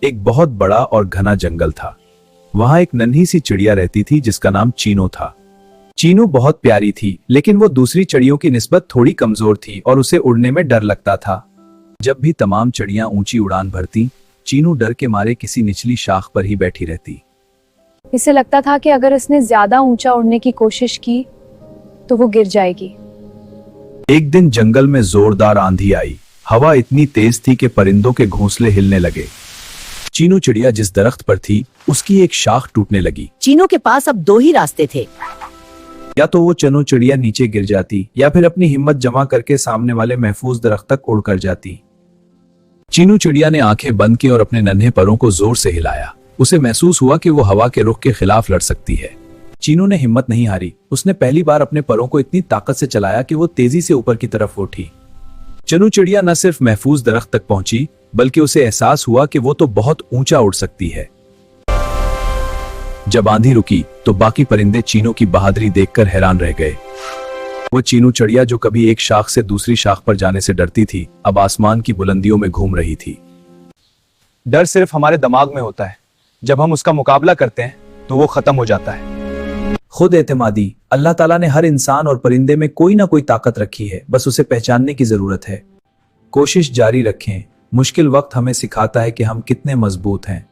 एक बहुत बड़ा और घना जंगल था। वहां एक नन्ही सी चिड़िया रहती थी जिसका नाम चीनू था। चीनू बहुत प्यारी थी, लेकिन वो दूसरी चिड़ियों की निस्बत थोड़ी कमजोर थी और उसे उड़ने में डर लगता था। जब भी तमाम चिड़ियां ऊंची उड़ान भरती, चीनू डर के मारे किसी निचली शाख पर ही बैठी रहती। इसे लगता था कि अगर इसने ज्यादा ऊंचा उड़ने की कोशिश की तो वो गिर जाएगी। एक दिन जंगल में जोरदार आंधी आई। हवा इतनी तेज थी कि परिंदों के घोंसले हिलने लगे। चीनू चिड़िया जिस दरख्त पर थी, उसकी एक शाख टूटने लगी। चीनू के पास अब दो ही रास्ते थे। या तो वो चनो चिड़िया नीचे गिर जाती या फिर अपनी हिम्मत जमा करके सामने वाले महफूज दरख्त तक उड़ कर जाती। चीनू चिड़िया ने आंखें बंद की और अपने नन्हे परों को जोर से हिलाया। उसे महसूस हुआ कि वो हवा के रुख के खिलाफ लड़ सकती है। चीनू ने हिम्मत नहीं हारी। उसने पहली बार अपने परों को इतनी ताकत से चलाया कि वो तेजी से ऊपर की तरफ उठी। चनू चिड़िया न सिर्फ महफूज दरख्त तक पहुंची, बल्कि उसे एहसास हुआ कि वो तो बहुत ऊंचा उड़ सकती है। जब आंधी रुकी तो बाकी परिंदे चीनू की बहादुरी देखकर हैरान रह गए। वो चीनू चिड़िया जो कभी एक शाख से दूसरी शाख पर जाने से डरती थी, अब आसमान की बुलंदियों में घूम रही थी। डर सिर्फ हमारे दिमाग में होता है। जब हम उसका मुकाबला करते हैं तो वो खत्म हो जाता है। खुद एतमादी, अल्लाह ताला ने हर इंसान और परिंदे में कोई ना कोई ताकत रखी है, बस उसे पहचानने की जरूरत है। कोशिश जारी रखें। मुश्किल वक्त हमें सिखाता है कि हम कितने मजबूत हैं।